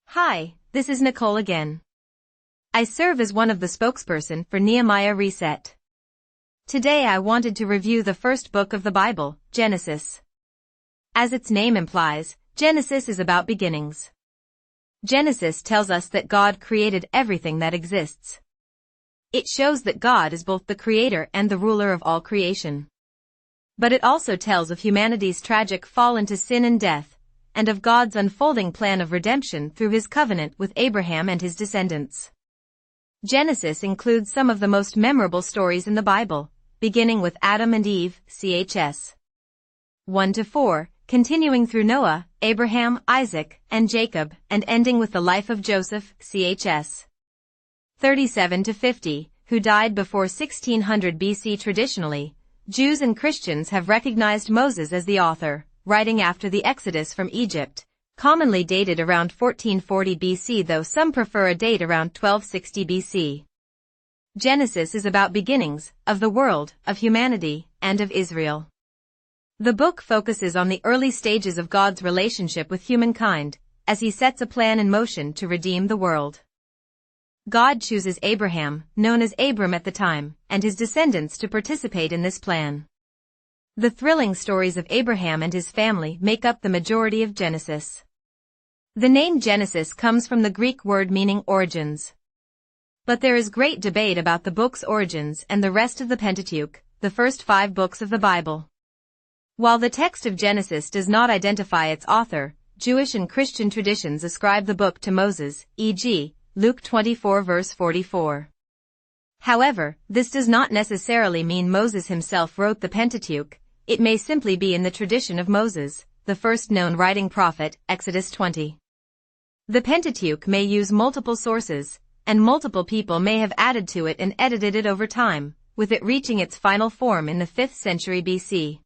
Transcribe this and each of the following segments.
Hi, this is Nicole again. I serve as one of the spokesperson for Nehemiah Reset. Today I wanted to review the first book of the Bible, Genesis. As its name implies, Genesis is about beginnings. Genesis tells us that God created everything that exists. It shows that God is both the creator and the ruler of all creation. But it also tells of humanity's tragic fall into sin and death, and of God's unfolding plan of redemption through his covenant with Abraham and his descendants. Genesis includes some of the most memorable stories in the Bible, beginning with Adam and Eve, chs. 1-4, continuing through Noah, Abraham, Isaac, and Jacob, and ending with the life of Joseph, chs. 37-50, who died before 1600 BC. Traditionally, Jews and Christians have recognized Moses as the author, writing after the Exodus from Egypt, commonly dated around 1440 BC, though some prefer a date around 1260 BC. Genesis is about beginnings, of the world, of humanity, and of Israel. The book focuses on the early stages of God's relationship with humankind, as he sets a plan in motion to redeem the world. God chooses Abraham, known as Abram at the time, and his descendants to participate in this plan. The thrilling stories of Abraham and his family make up the majority of Genesis. The name Genesis comes from the Greek word meaning origins. But there is great debate about the book's origins and the rest of the Pentateuch, the first 5 books of the Bible. While the text of Genesis does not identify its author, Jewish and Christian traditions ascribe the book to Moses, e.g., Luke 24 verse 44. However, this does not necessarily mean Moses himself wrote the Pentateuch. It may simply be in the tradition of Moses, the first known writing prophet, Exodus 20. The Pentateuch may use multiple sources, and multiple people may have added to it and edited it over time, with it reaching its final form in the 5th century BC.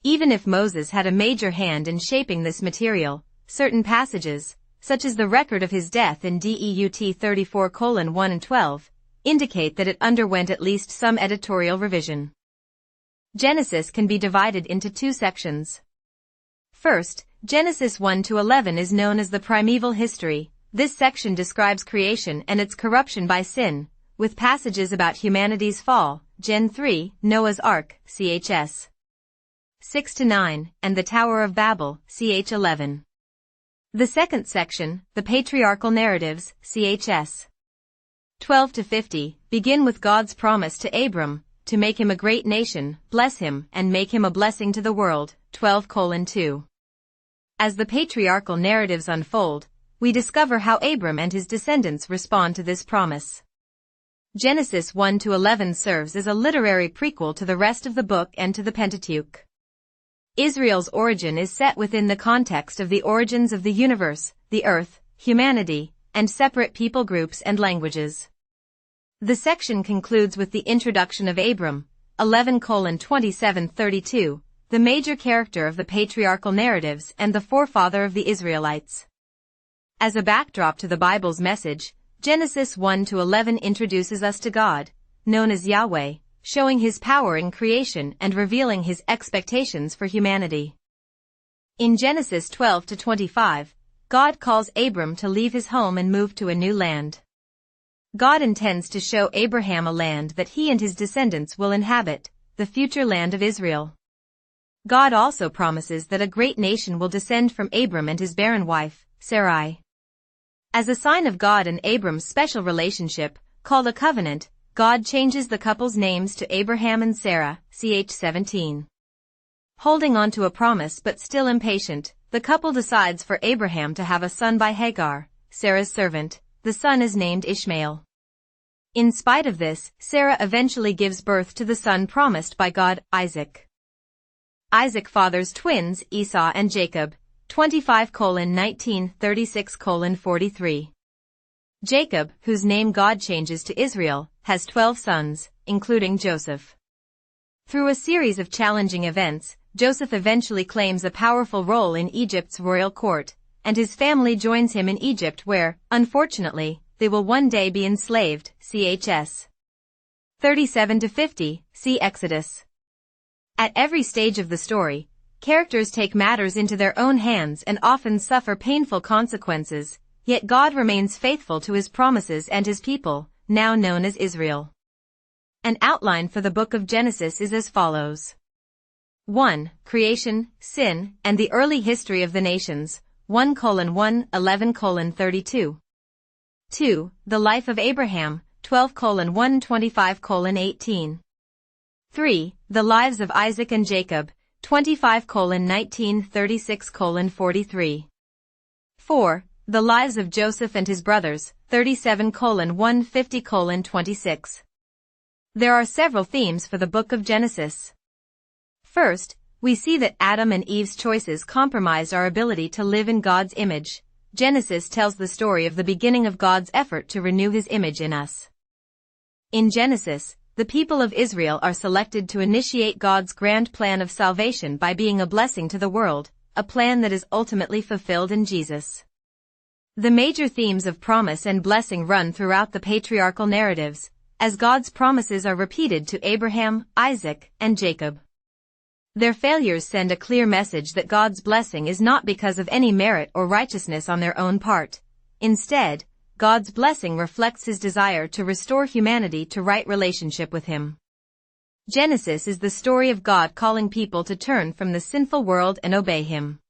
Even if Moses had a major hand in shaping this material, certain passages, such as the record of his death in Deut 34:1 and 12, indicate that it underwent at least some editorial revision. Genesis can be divided into 2 sections. First, Genesis 1-11 is known as the primeval history. This section describes creation and its corruption by sin, with passages about humanity's fall, Gen 3, Noah's Ark, chs. 6-9, and the Tower of Babel, ch. 11. The second section, the patriarchal narratives, chs. 12-50, begin with God's promise to Abram, to make him a great nation, bless him, and make him a blessing to the world, 12:2. As the patriarchal narratives unfold, we discover how Abram and his descendants respond to this promise. Genesis 1-11 serves as a literary prequel to the rest of the book and to the Pentateuch. Israel's origin is set within the context of the origins of the universe, the earth, humanity, and separate people groups and languages. The section concludes with the introduction of Abram, 11:27-32, the major character of the patriarchal narratives and the forefather of the Israelites. As a backdrop to the Bible's message, Genesis 1-11 introduces us to God, known as Yahweh, showing his power in creation and revealing his expectations for humanity. In Genesis 12-25, God calls Abram to leave his home and move to a new land. God intends to show Abraham a land that he and his descendants will inhabit, the future land of Israel. God also promises that a great nation will descend from Abram and his barren wife, Sarai. As a sign of God and Abram's special relationship, called a covenant, God changes the couple's names to Abraham and Sarah, ch. 17. Holding on to a promise but still impatient, the couple decides for Abraham to have a son by Hagar, Sarah's servant. The son is named Ishmael. In spite of this, Sarah eventually gives birth to the son promised by God, Isaac. Isaac fathers twins, Esau and Jacob, 25:19, 36:43. Jacob, whose name God changes to Israel, has 12 sons, including Joseph. Through a series of challenging events, Joseph eventually claims a powerful role in Egypt's royal court, and his family joins him in Egypt where, unfortunately, they will one day be enslaved, chs. 37-50, see Exodus. At every stage of the story, characters take matters into their own hands and often suffer painful consequences, yet God remains faithful to his promises and his people, now known as Israel. An outline for the book of Genesis is as follows. 1. Creation, sin, and the early history of the nations, 1:1:11:32. 2. The life of Abraham, 12:1:25:18. 3. The lives of Isaac and Jacob, 25:19:36:43. 4. The lives of Joseph and his brothers, 37:150:26. There are several themes for the book of Genesis. First, we see that Adam and Eve's choices compromised our ability to live in God's image. Genesis tells the story of the beginning of God's effort to renew his image in us. In Genesis, the people of Israel are selected to initiate God's grand plan of salvation by being a blessing to the world, a plan that is ultimately fulfilled in Jesus. The major themes of promise and blessing run throughout the patriarchal narratives, as God's promises are repeated to Abraham, Isaac, and Jacob. Their failures send a clear message that God's blessing is not because of any merit or righteousness on their own part. Instead, God's blessing reflects his desire to restore humanity to right relationship with him. Genesis is the story of God calling people to turn from the sinful world and obey him.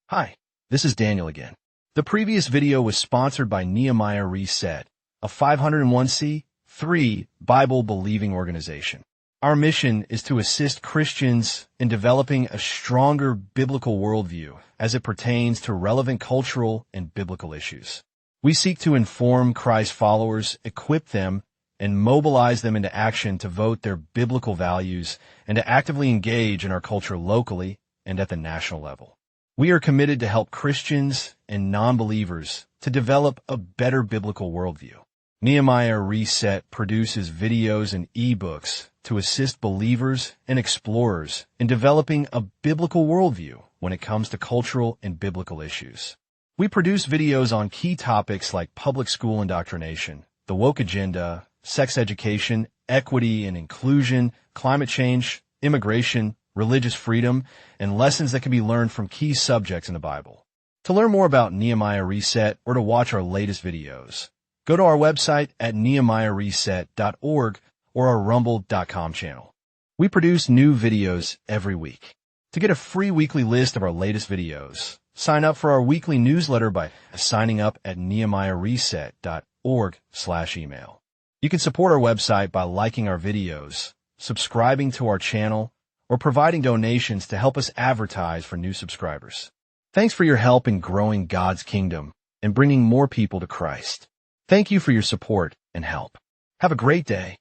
Hi, this is Daniel again. The previous video was sponsored by Nehemiah Reset, a 501c3 Bible-believing organization. Our mission is to assist Christians in developing a stronger biblical worldview as it pertains to relevant cultural and biblical issues. We seek to inform Christ followers, equip them, and mobilize them into action to vote their biblical values and to actively engage in our culture locally and at the national level. We are committed to help Christians and non-believers to develop a better biblical worldview. Nehemiah Reset produces videos and ebooks to assist believers and explorers in developing a biblical worldview when it comes to cultural and biblical issues. We produce videos on key topics like public school indoctrination, the woke agenda, sex education, equity and inclusion, climate change, immigration, religious freedom, and lessons that can be learned from key subjects in the Bible. To learn more about Nehemiah Reset or to watch our latest videos, go to our website at nehemiahreset.org or our rumble.com channel. We produce new videos every week. To get a free weekly list of our latest videos, sign up for our weekly newsletter by signing up at nehemiahreset.org/email. You can support our website by liking our videos, subscribing to our channel, or providing donations to help us advertise for new subscribers. Thanks for your help in growing God's kingdom and bringing more people to Christ. Thank you for your support and help. Have a great day.